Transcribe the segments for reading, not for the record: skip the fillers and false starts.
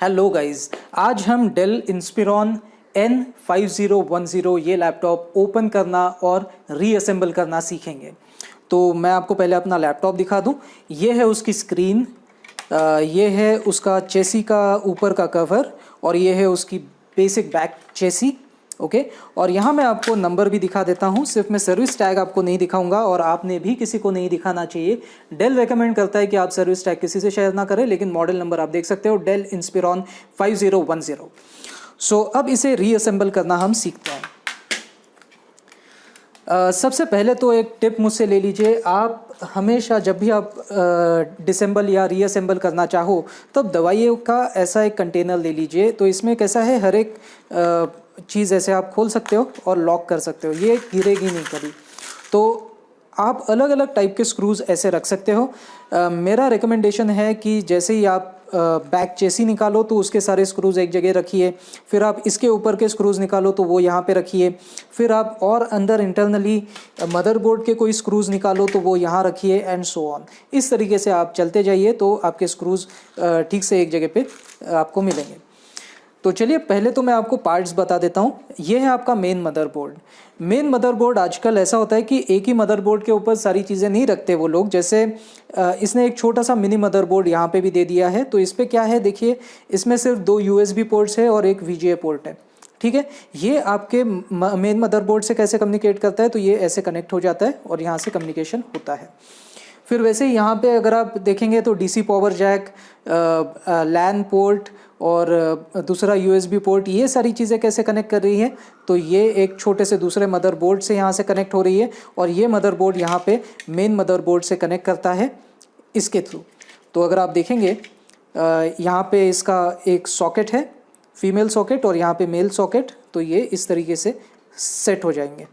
Hello guys, आज हम Dell Inspiron N5010 ये लैपटॉप ओपन करना और रीअसेंबल करना सीखेंगे। तो मैं आपको पहले अपना लैपटॉप दिखा दूं। ये है उसकी स्क्रीन, ये है उसका चेसी का ऊपर का कवर और ये है उसकी बेसिक बैक चेसी। ओके, और यहाँ मैं आपको नंबर भी दिखा देता हूँ। सिर्फ मैं सर्विस टैग आपको नहीं दिखाऊंगा और आपने भी किसी को नहीं दिखाना चाहिए। डेल रेकमेंड करता है कि आप सर्विस टैग किसी से शेयर ना करें, लेकिन मॉडल नंबर आप देख सकते हो, डेल इंस्पिरॉन 5010। सो अब इसे रीअसेंबल करना हम सीखते हैं। सबसे पहले तो एक टिप मुझसे ले लीजिए। आप हमेशा जब भी आप डिसेंबल या रीअसेंबल करना चाहो तब दवाइयों का ऐसा एक कंटेनर ले लीजिए। तो इसमें कैसा है, हर एक चीज़ ऐसे आप खोल सकते हो और लॉक कर सकते हो, ये गिरेगी नहीं कभी। तो आप अलग अलग टाइप के स्क्रूज़ ऐसे रख सकते हो। मेरा रिकमेंडेशन है कि जैसे ही आप बैक चेसी निकालो तो उसके सारे स्क्रूज़ एक जगह रखिए, फिर आप इसके ऊपर के स्क्रूज़ निकालो तो वो यहाँ पे रखिए, फिर आप और अंदर इंटरनली मदरबोर्ड के कोई स्क्रूज़ निकालो तो वो यहाँ रखिए, एंड सो ऑन। इस तरीके से आप चलते जाइए तो आपके स्क्रूज़ ठीक से एक जगह पे आपको मिलेंगे। तो चलिए पहले तो मैं आपको पार्ट्स बता देता हूँ। ये है आपका मेन मदरबोर्ड। मेन मदरबोर्ड आजकल ऐसा होता है कि एक ही मदरबोर्ड के ऊपर सारी चीज़ें नहीं रखते वो लोग। जैसे इसने एक छोटा सा मिनी मदरबोर्ड यहाँ पे भी दे दिया है। तो इस पर क्या है देखिए, इसमें सिर्फ 2 USB पोर्ट्स है और एक VGA पोर्ट है। ठीक है, ये आपके मेन मदरबोर्ड से कैसे कम्युनिकेट करता है, तो ये ऐसे कनेक्ट हो जाता है और यहाँ से कम्युनिकेशन होता है। फिर वैसे ही यहाँ पे अगर आप देखेंगे तो DC power jack, LAN port और दूसरा USB पोर्ट, ये सारी चीज़ें कैसे कनेक्ट कर रही है, तो ये एक छोटे से दूसरे मदरबोर्ड से यहाँ से कनेक्ट हो रही है और ये मदरबोर्ड यहाँ पे मेन मदरबोर्ड से कनेक्ट करता है इसके थ्रू। तो अगर आप देखेंगे यहाँ पे इसका एक सॉकेट है, फीमेल सॉकेट, और यहाँ पे मेल सॉकेट। तो ये इस तरीके से सेट हो जाएंगे।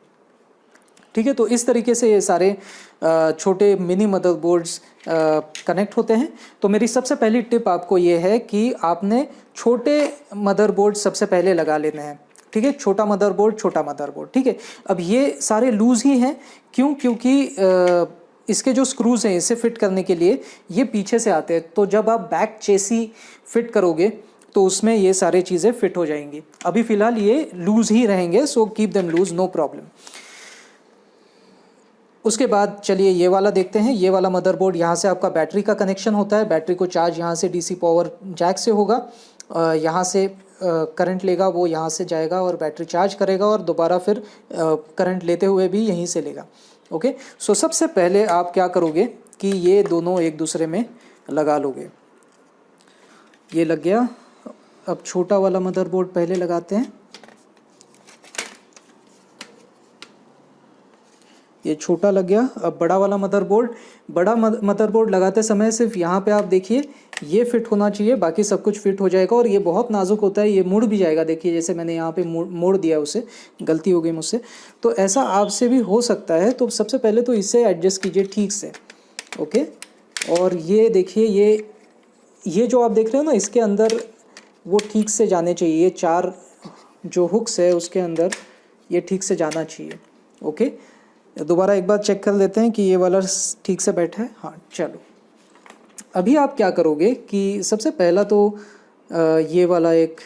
ठीक है, तो इस तरीके से ये सारे छोटे मिनी मदरबोर्ड्स कनेक्ट होते हैं। तो मेरी सबसे पहली टिप आपको ये है कि आपने छोटे मदरबोर्ड सबसे पहले लगा लेने हैं। ठीक है, छोटा मदरबोर्ड। ठीक है, अब ये सारे लूज ही हैं। क्यों? क्योंकि इसके जो स्क्रूज़ हैं इसे फिट करने के लिए ये पीछे से आते हैं। तो जब आप बैक चेसी फिट करोगे तो उसमें ये सारी चीज़ें फिट हो जाएंगी। अभी फ़िलहाल ये लूज़ ही रहेंगे, so keep them loose, no problem. उसके बाद चलिए ये वाला देखते हैं। ये वाला मदरबोर्ड, यहाँ से आपका बैटरी का कनेक्शन होता है। बैटरी को चार्ज यहाँ से DC पावर जैक से होगा, यहाँ से करंट लेगा, वो यहाँ से जाएगा और बैटरी चार्ज करेगा और दोबारा फिर करंट लेते हुए भी यहीं से लेगा। ओके, सो सबसे पहले आप क्या करोगे कि ये दोनों एक दूसरे में लगा लोगे। ये लग गया। अब छोटा वाला मदरबोर्ड पहले लगाते हैं। ये छोटा लग गया। अब बड़ा वाला मदरबोर्ड। बड़ा मदरबोर्ड लगाते समय सिर्फ यहाँ पे आप देखिए ये फिट होना चाहिए, बाकी सब कुछ फिट हो जाएगा। और ये बहुत नाजुक होता है, ये मुड़ भी जाएगा। देखिए जैसे मैंने यहाँ पे मोड़ दिया, उसे गलती हो गई मुझसे। तो ऐसा आपसे भी हो सकता है। तो सबसे पहले तो इसे एडजस्ट कीजिए ठीक से। ओके, और ये देखिए ये जो आप देख रहे हो ना, इसके अंदर वो ठीक से जाने चाहिए। ये 4 जो हुक्स है उसके अंदर ये ठीक से जाना चाहिए। ओके, दोबारा एक बार चेक कर लेते हैं कि ये वाला ठीक से बैठा है। हाँ, चलो। अभी आप क्या करोगे कि सबसे पहला तो ये वाला एक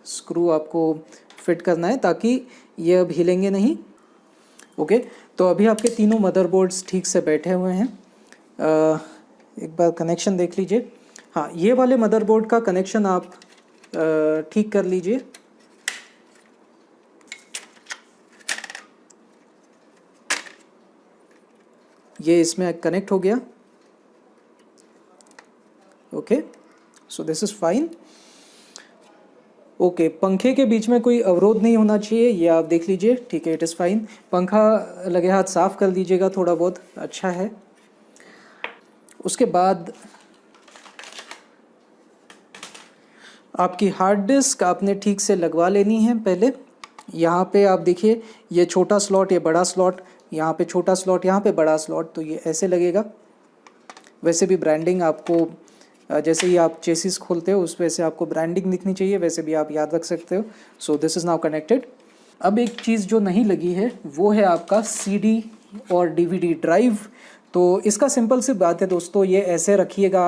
स्क्रू आपको फिट करना है ताकि ये अब हिलेंगे नहीं। ओके, तो अभी आपके तीनों मदरबोर्ड्स ठीक से बैठे हुए हैं। एक बार कनेक्शन देख लीजिए। हाँ, ये वाले मदरबोर्ड का कनेक्शन आप ठीक कर लीजिए। ये इसमें कनेक्ट हो गया। Okay, so this is fine. Okay, पंखे के बीच में कोई अवरोध नहीं होना चाहिए, ये आप देख लीजिए। ठीक है, इट इज़ फाइन। पंखा लगे हाथ साफ़ कर लीजिएगा थोड़ा बहुत, अच्छा है। उसके बाद आपकी हार्ड डिस्क आपने ठीक से लगवा लेनी है पहले। यहाँ पे आप देखिए, ये छोटा स्लॉट, ये बड़ा स्लॉट, यहाँ पे छोटा स्लॉट, यहाँ पे बड़ा स्लॉट, तो ये ऐसे लगेगा। वैसे भी ब्रांडिंग आपको जैसे ही आप चेसिस खोलते हो उस पे से आपको ब्रांडिंग दिखनी चाहिए, वैसे भी आप याद रख सकते हो। So this is now connected. अब एक चीज़ जो नहीं लगी है वो है आपका CD और DVD ड्राइव। तो इसका सिंपल सी बात है दोस्तों, ये ऐसे रखिएगा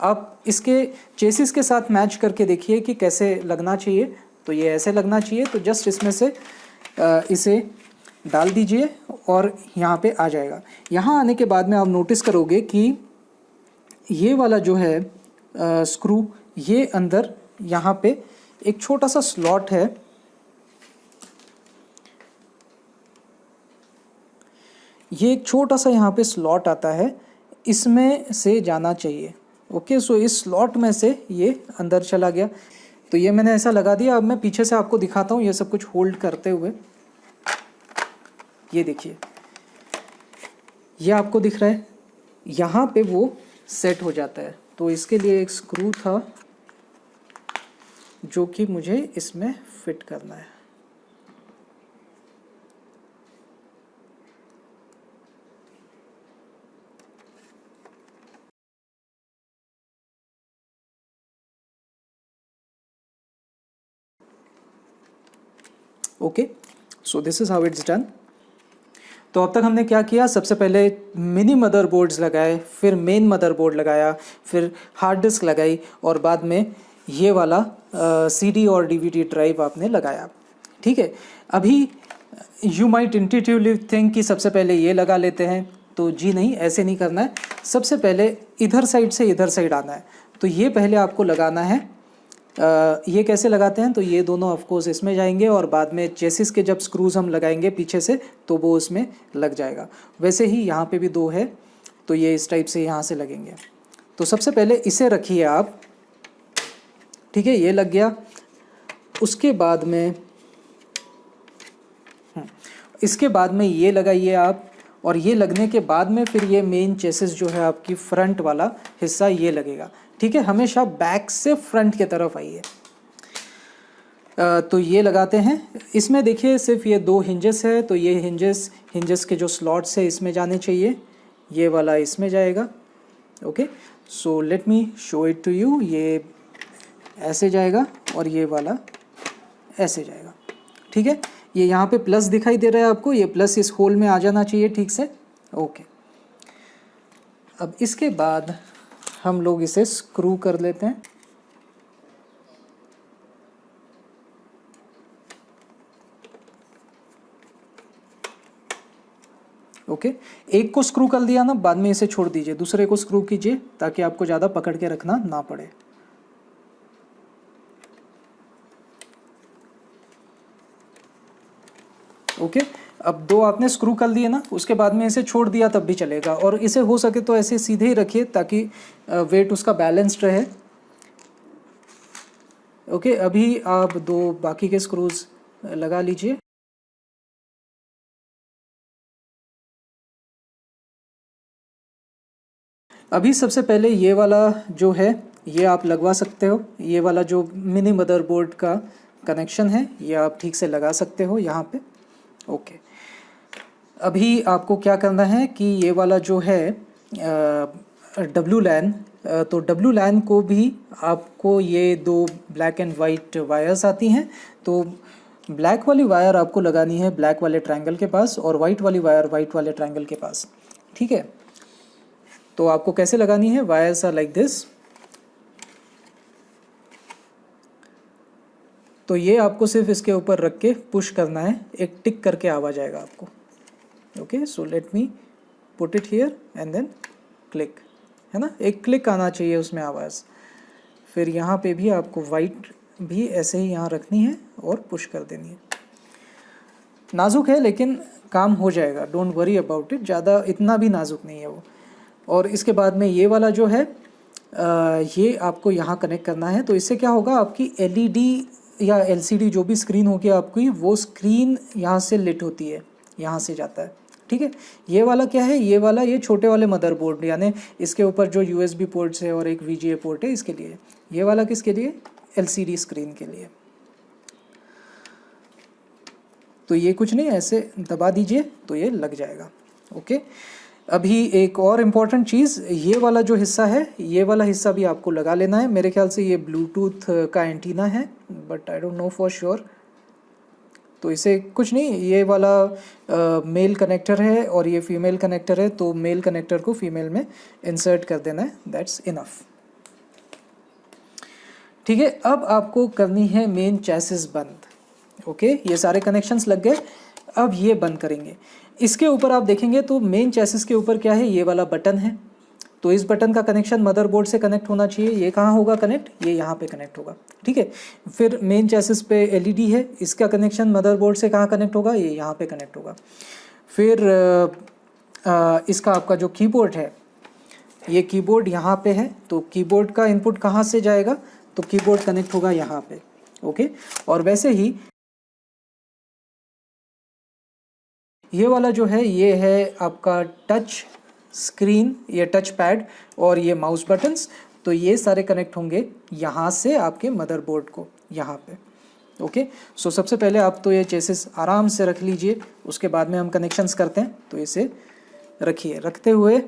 आप इसके चेसिस के साथ मैच करके देखिए कि कैसे लगना चाहिए। तो ये ऐसे लगना चाहिए, तो जस्ट इसमें से इसे डाल दीजिए और यहाँ पे आ जाएगा। यहाँ आने के बाद में आप नोटिस करोगे कि ये वाला जो है स्क्रू, ये अंदर यहाँ पे एक छोटा सा स्लॉट है, ये एक छोटा सा यहाँ पे स्लॉट आता है, इसमें से जाना चाहिए। ओके, सो इस स्लॉट में से ये अंदर चला गया। तो ये मैंने ऐसा लगा दिया। अब मैं पीछे से आपको दिखाता हूँ ये सब कुछ होल्ड करते हुए। ये देखिए, ये आपको दिख रहा है, यहाँ पे वो सेट हो जाता है। तो इसके लिए एक स्क्रू था जो कि मुझे इसमें फिट करना है। Okay, so this is how it's done. तो अब तक हमने क्या किया, सबसे पहले मिनी मदरबोर्ड्स लगाए, फिर मेन मदरबोर्ड लगाया, फिर हार्ड डिस्क लगाई, और बाद में ये वाला सीडी और डीवीडी ड्राइव आपने लगाया। ठीक है, अभी यू माइट इंट्यूटिवली थिंक कि सबसे पहले ये लगा लेते हैं, तो जी नहीं, ऐसे नहीं करना है। सबसे पहले इधर साइड से इधर साइड आना है। तो ये पहले आपको लगाना है। ये कैसे लगाते हैं, तो ये दोनों ऑफ कोर्स इसमें जाएंगे, और बाद में चेसिस के जब स्क्रूज हम लगाएंगे पीछे से तो वो उसमें लग जाएगा। वैसे ही यहाँ पे भी दो है, तो ये इस टाइप से यहाँ से लगेंगे। तो सबसे पहले इसे रखिए आप, ठीक है, ये लग गया। उसके बाद में इसके बाद में ये लगाइए आप, और ये लगने के बाद में फिर ये मेन चेसिस जो है आपकी फ्रंट वाला हिस्सा ये लगेगा। ठीक है, हमेशा बैक से फ्रंट की तरफ आइए। तो ये लगाते हैं। इसमें देखिए सिर्फ ये दो हिंजेस है, तो ये हिंजेस के जो स्लॉट्स है इसमें जाने चाहिए, ये वाला इसमें जाएगा। Okay, so let me show it to you. ये ऐसे जाएगा और ये वाला ऐसे जाएगा। ठीक है, ये यहाँ पे प्लस दिखाई दे रहा है आपको, ये प्लस इस होल में आ जाना चाहिए ठीक से। ओके, अब इसके बाद हम लोग इसे स्क्रू कर लेते हैं। ओके, एक को स्क्रू कर दिया ना, बाद में इसे छोड़ दीजिए, दूसरे को स्क्रू कीजिए ताकि आपको ज़्यादा पकड़ के रखना ना पड़े। ओके, अब दो आपने स्क्रू कर दिए ना, उसके बाद में इसे छोड़ दिया तब भी चलेगा, और इसे हो सके तो ऐसे सीधे ही रखिए ताकि वेट उसका बैलेंस्ड रहे। ओके, अभी आप दो बाकी के स्क्रूज लगा लीजिए। अभी सबसे पहले ये वाला जो है ये आप लगवा सकते हो, ये वाला जो मिनी मदरबोर्ड का कनेक्शन है ये आप ठीक से लगा सकते हो यहाँ पे। ओके, अभी आपको क्या करना है कि ये वाला जो है WLAN, तो WLAN को भी आपको ये दो ब्लैक एंड वाइट वायर्स आती हैं, तो ब्लैक वाली वायर आपको लगानी है ब्लैक वाले ट्रायंगल के पास, और वाइट वाली वायर वाइट वाले ट्रायंगल के पास। ठीक है, तो आपको कैसे लगानी है, वायर्स आर लाइक दिस। तो ये आपको सिर्फ इसके ऊपर रख के पुश करना है, एक टिक करके आवाज आएगा आपको। Okay, so let me put it here and then click, है ना, एक क्लिक आना चाहिए उसमें आवाज़। फिर यहाँ पे भी आपको वाइट भी ऐसे ही यहाँ रखनी है और पुश कर देनी है। नाजुक है लेकिन काम हो जाएगा, डोंट वरी अबाउट इट, ज़्यादा इतना भी नाजुक नहीं है वो। और इसके बाद में ये वाला जो है ये आपको यहाँ कनेक्ट करना है। तो इससे क्या होगा, आपकी LED या LCD जो भी स्क्रीन होगी आपकी, वो स्क्रीन यहाँ से लिट होती है, यहाँ से जाता है। ठीक है, ये वाला क्या है, ये वाला ये छोटे वाले मदरबोर्ड, यानी इसके ऊपर जो USB पोर्ट्स है और एक VGA पोर्ट है इसके लिए। ये वाला किसके लिए, LCD स्क्रीन के लिए। तो ये कुछ नहीं, ऐसे दबा दीजिए तो ये लग जाएगा। ओके, अभी एक और इम्पॉर्टेंट चीज़, ये वाला जो हिस्सा है, ये वाला हिस्सा भी आपको लगा लेना है। मेरे ख्याल से ये ब्लूटूथ का एंटीना है, but I don't know for sure. तो इसे कुछ नहीं, ये वाला मेल कनेक्टर है और ये फीमेल कनेक्टर है, तो मेल कनेक्टर को फीमेल में इंसर्ट कर देना है, दैट्स इनफ। ठीक है, अब आपको करनी है मेन चैसिस बंद। ओके, ये सारे कनेक्शंस लग गए, अब ये बंद करेंगे। इसके ऊपर आप देखेंगे तो मेन चैसिस के ऊपर क्या है, ये वाला बटन है, तो इस बटन का कनेक्शन मदरबोर्ड से कनेक्ट होना चाहिए। ये कहाँ होगा कनेक्ट, ये यहाँ पे कनेक्ट होगा। ठीक है, फिर मेन चैसिस पे एलईडी है, इसका कनेक्शन मदरबोर्ड से कहाँ कनेक्ट होगा, ये यहाँ पे कनेक्ट होगा। फिर इसका आपका जो कीबोर्ड है, ये कीबोर्ड यहाँ पे है, तो कीबोर्ड का इनपुट कहाँ से जाएगा, तो कीबोर्ड कनेक्ट होगा यहाँ पे। ओके, और वैसे ही ये वाला जो है, ये है आपका टच स्क्रीन, ये टच पैड और ये माउस बटन्स, तो ये सारे कनेक्ट होंगे यहाँ से आपके मदरबोर्ड को यहाँ पे। ओके, सो सबसे पहले आप तो ये चेसिस आराम से रख लीजिए, उसके बाद में हम कनेक्शंस करते हैं। तो इसे रखिए, रखते हुए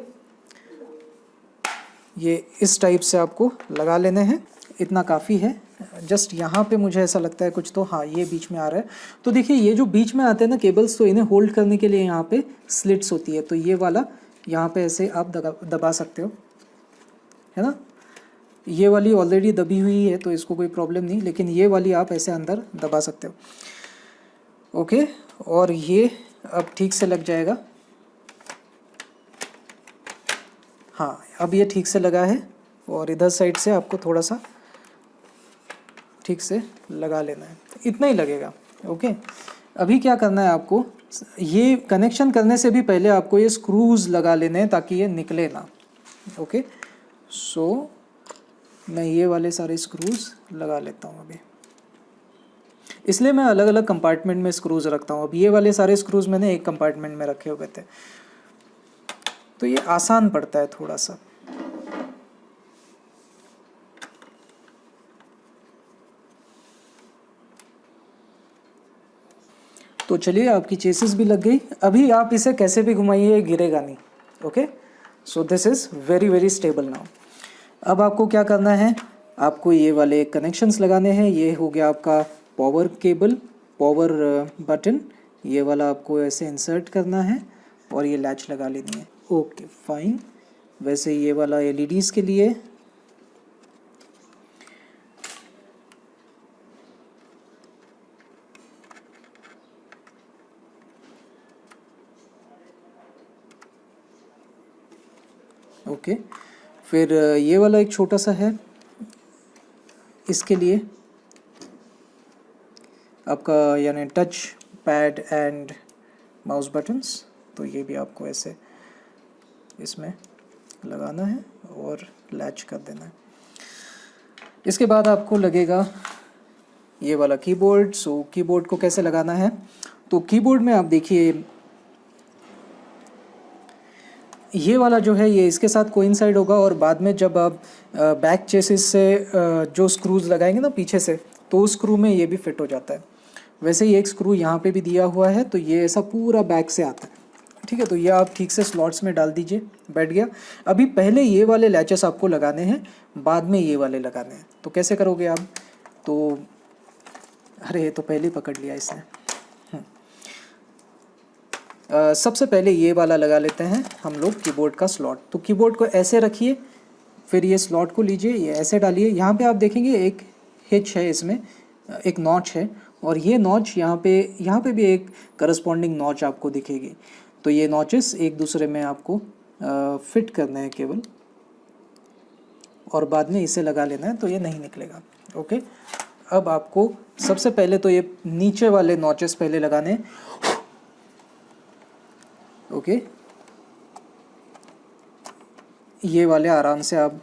ये इस टाइप से आपको लगा लेने हैं, इतना काफ़ी है। जस्ट यहाँ पे मुझे ऐसा लगता है कुछ, तो हाँ ये बीच में आ रहा है। तो देखिए ये जो बीच में आते हैं ना केबल्स, तो इन्हें होल्ड करने के लिए यहाँ पे स्लिट्स होती है, तो ये वाला यहाँ पे ऐसे आप दबा सकते हो, है ना। ये वाली ऑलरेडी दबी हुई है तो इसको कोई प्रॉब्लम नहीं, लेकिन ये वाली आप ऐसे अंदर दबा सकते हो। ओके, और ये अब ठीक से लग जाएगा। हाँ, अब ये ठीक से लगा है, और इधर साइड से आपको थोड़ा सा ठीक से लगा लेना है, इतना ही लगेगा। ओके, अभी क्या करना है आपको, ये कनेक्शन करने से भी पहले आपको ये स्क्रूज लगा लेने हैं ताकि ये निकले ना। ओके, सो मैं ये वाले सारे स्क्रूज लगा लेता हूँ अभी, इसलिए मैं अलग अलग कंपार्टमेंट में स्क्रूज रखता हूँ। अब ये वाले सारे स्क्रूज मैंने एक कंपार्टमेंट में रखे हुए थे, तो ये आसान पड़ता है थोड़ा सा। तो चलिए, आपकी चेसिस भी लग गई। अभी आप इसे कैसे भी घुमाइए, गिरेगा नहीं। Okay, so this is very very stable now. अब आपको क्या करना है, आपको ये वाले कनेक्शंस लगाने हैं। ये हो गया आपका पावर केबल, पावर बटन, ये वाला आपको ऐसे इंसर्ट करना है और ये लैच लगा लेनी है। Okay fine. वैसे ये वाला एलईडीज़ के लिए, ओके। फिर ये वाला एक छोटा सा है, इसके लिए आपका यानी touch pad and mouse buttons, तो ये भी आपको ऐसे इसमें लगाना है और लैच कर देना है। इसके बाद आपको लगेगा ये वाला कीबोर्ड। सो कीबोर्ड को कैसे लगाना है, तो कीबोर्ड में आप देखिए ये वाला जो है ये इसके साथ कोइंसाइड होगा, और बाद में जब आप बैक चेसिस से जो स्क्रूज लगाएंगे ना पीछे से, तो उस स्क्रू में ये भी फिट हो जाता है। वैसे ही एक स्क्रू यहाँ पे भी दिया हुआ है, तो ये ऐसा पूरा बैक से आता है। ठीक है, तो ये आप ठीक से स्लॉट्स में डाल दीजिए, बैठ गया। अभी पहले ये वाले लैचेस आपको लगाने हैं, बाद में ये वाले लगाने हैं। तो कैसे करोगे आप, तो अरे ये तो पहले ही पकड़ लिया इसने। सबसे पहले ये वाला लगा लेते हैं हम लोग, कीबोर्ड का स्लॉट। तो कीबोर्ड को ऐसे रखिए, फिर ये स्लॉट को लीजिए, ये ऐसे डालिए। यहाँ पे आप देखेंगे एक हिच है, इसमें एक नॉच है, और ये नॉच यहाँ पे भी एक करस्पॉन्डिंग नॉच आपको दिखेगी। तो ये नॉचेस एक दूसरे में आपको फिट करने हैं केवल, और बाद में इसे लगा लेना है, तो ये नहीं निकलेगा। ओके, अब आपको सबसे पहले तो ये नीचे वाले नॉचेस पहले लगाने हैं। ओके, ये वाले आराम से आप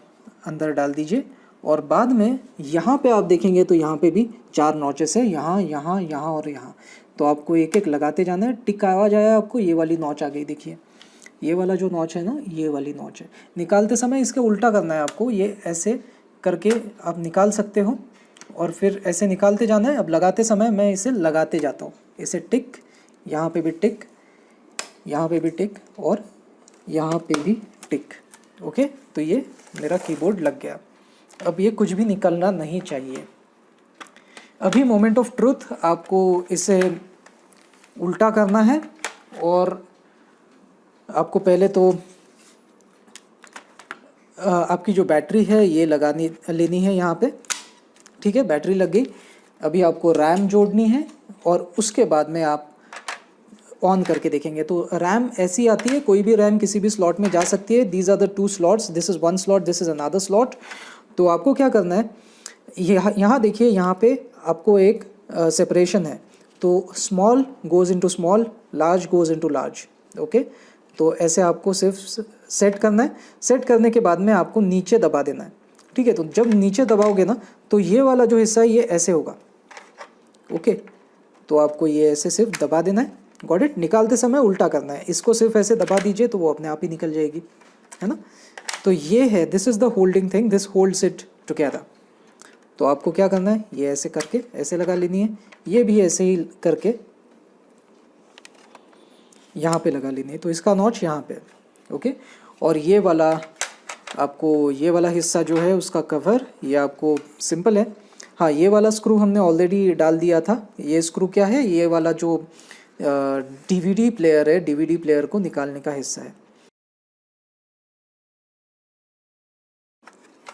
अंदर डाल दीजिए, और बाद में यहाँ पे आप देखेंगे तो यहाँ पे भी 4 नॉचेस है, यहाँ यहाँ यहाँ और यहाँ। तो आपको एक एक लगाते जाना है। टिक आवाज आया आपको, ये वाली नॉच आ गई। देखिए ये वाला जो नॉच है ना, ये वाली नॉच है। निकालते समय इसके उल्टा करना है आपको, ये ऐसे करके आप निकाल सकते हो, और फिर ऐसे निकालते जाना है। अब लगाते समय मैं इसे लगाते जाता हूँ, इसे टिक, यहाँ पे भी टिक, यहाँ पे भी टिक, और यहाँ पे भी टिक। ओके, तो ये मेरा कीबोर्ड लग गया। अब ये कुछ भी निकलना नहीं चाहिए। अभी मोमेंट ऑफ ट्रुथ, आपको इसे उल्टा करना है और आपको पहले तो आपकी जो बैटरी है ये लेनी है यहाँ पे, ठीक है। बैटरी लग गई। अभी आपको रैम जोड़नी है और उसके बाद में आप ऑन करके देखेंगे। तो रैम ऐसी आती है, कोई भी रैम किसी भी स्लॉट में जा सकती है। These are the 2 slots, this is 1 slot, this is another slot. तो आपको क्या करना है, यहाँ देखिए, यहाँ पे आपको एक सेपरेशन है। तो small goes into small, large goes into large, okay. तो ऐसे आपको सिर्फ सेट करना है। सेट करने के बाद में आपको नीचे दबा देना है, ठीक है। तो जब नीचे दबाओगे ना तो ये वाला जो हिस्सा है ये ऐसे होगा, ओके। तो आपको ये ऐसे सिर्फ दबा देना है, गॉट इट। निकालते समय उल्टा करना है, इसको सिर्फ ऐसे दबा दीजिए तो वो अपने आप ही निकल जाएगी, है ना। तो ये है, this is the holding thing, this holds it together. तो आपको क्या करना है, ये ऐसे करके ऐसे लगा लेनी है, ये भी ऐसे ही करके यहाँ पे लगा लेनी है। तो इसका नॉच यहाँ पे, ओके। और ये वाला आपको, ये वाला हिस्सा जो है उसका कवर, ये आपको सिंपल है। हाँ, ये वाला स्क्रू हमने ऑलरेडी डाल दिया था। ये स्क्रू क्या है, ये वाला जो डीवीडी प्लेयर है, डीवीडी प्लेयर को निकालने का हिस्सा है।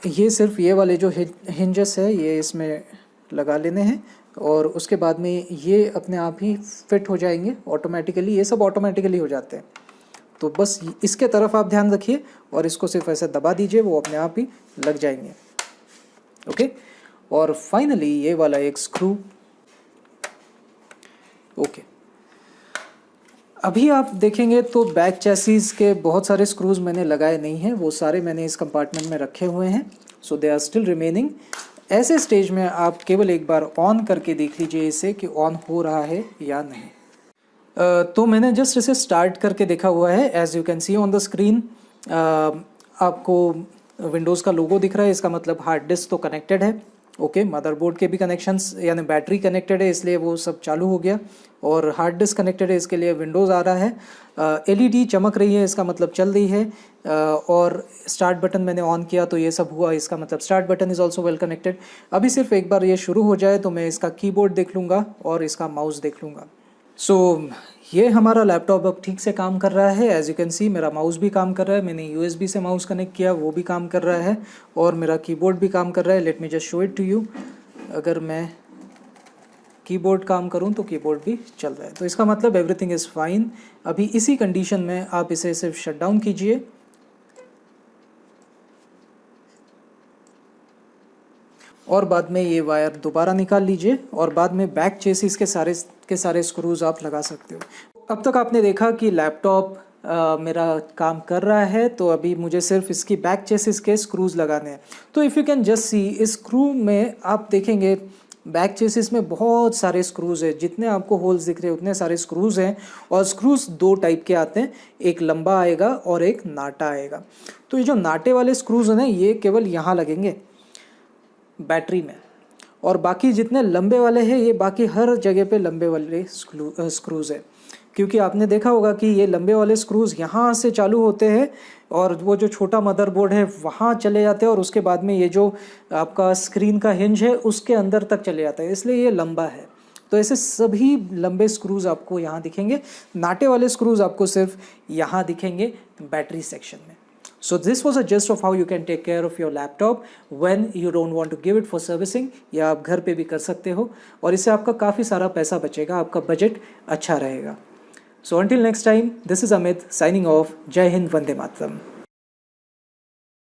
ये सिर्फ ये वाले जो हिंजेस है ये इसमें लगा लेने हैं और उसके बाद में ये अपने आप ही फिट हो जाएंगे ऑटोमेटिकली। ये सब ऑटोमेटिकली हो जाते हैं। तो बस इसके तरफ आप ध्यान रखिए और इसको सिर्फ ऐसे दबा दीजिए, वो अपने आप ही लग जाएंगे, ओके। और फाइनली ये वाला एक स्क्रू, ओके। अभी आप देखेंगे तो बैक चैसीज के बहुत सारे स्क्रूज मैंने लगाए नहीं हैं, वो सारे मैंने इस कंपार्टमेंट में रखे हुए हैं। सो दे आर स्टिल रिमेनिंग। ऐसे स्टेज में आप केवल एक बार ऑन करके देख लीजिए इसे कि ऑन हो रहा है या नहीं। तो मैंने जस्ट इसे स्टार्ट करके देखा हुआ है। As you can see on the screen आपको विंडोज़ का लोगो दिख रहा है, इसका मतलब हार्ड डिस्क तो कनेक्टेड है, ओके। मदरबोर्ड के भी कनेक्शंस यानी बैटरी कनेक्टेड है, इसलिए वो सब चालू हो गया। और हार्ड डिस्क कनेक्टेड है, इसके लिए विंडोज़ आ रहा है। एलईडी चमक रही है, इसका मतलब चल रही है। और स्टार्ट बटन मैंने ऑन किया तो ये सब हुआ, इसका मतलब start button is also well connected. अभी सिर्फ एक बार ये शुरू हो जाए तो मैं इसका कीबोर्ड देख लूँगा और इसका माउस देख लूँगा। सो ये हमारा लैपटॉप अब ठीक से काम कर रहा है। एज यू कैन सी मेरा माउस भी काम कर रहा है, मैंने यूएसबी से माउस कनेक्ट किया, वो भी काम कर रहा है। और मेरा कीबोर्ड भी काम कर रहा है। Let me just show it to you. अगर मैं कीबोर्ड काम करूं तो कीबोर्ड भी चल रहा है, तो इसका मतलब एवरीथिंग इज़ फाइन। अभी इसी कंडीशन में आप इसे सिर्फ शट डाउन कीजिए और बाद में ये वायर दोबारा निकाल लीजिए और बाद में बैक चेसिस के सारे स्क्रूज आप लगा सकते हो। अब तक आपने देखा कि लैपटॉप मेरा काम कर रहा है, तो अभी मुझे सिर्फ इसकी बैक चेसिस के स्क्रूज लगाने हैं। तो if you can just see, इस स्क्रू में आप देखेंगे बैक चेसिस में बहुत सारे स्क्रूज हैं, जितने आपको होल्स दिख रहे हैं उतने सारे स्क्रूज हैं। और स्क्रूज 2 टाइप के आते हैं, एक लंबा आएगा और एक नाटा आएगा। तो ये जो नाटे वाले स्क्रूज हैं ना, ये केवल यहाँ लगेंगे बैटरी में, और बाकी जितने लंबे वाले हैं ये बाकी हर जगह पे लंबे वाले स्क्रूज है। क्योंकि आपने देखा होगा कि ये लंबे वाले स्क्रूज यहाँ से चालू होते हैं और वो जो छोटा मदरबोर्ड है वहाँ चले जाते हैं और उसके बाद में ये जो आपका स्क्रीन का हिंज है उसके अंदर तक चले जाता है, इसलिए ये लंबा है। तो ऐसे सभी लंबे स्क्रूज आपको यहाँ दिखेंगे। नाटे वाले स्क्रूज आपको सिर्फ यहाँ दिखेंगे बैटरी सेक्शन में। So this was a gist of how you can take care of your laptop when you don't want to give it for servicing, या आप घर पे भी कर सकते हो और इससे आपका काफ़ी सारा पैसा बचेगा, आपका बजट अच्छा रहेगा। So until next time, this is Amit signing off. जय हिंद, वंदे मातरम।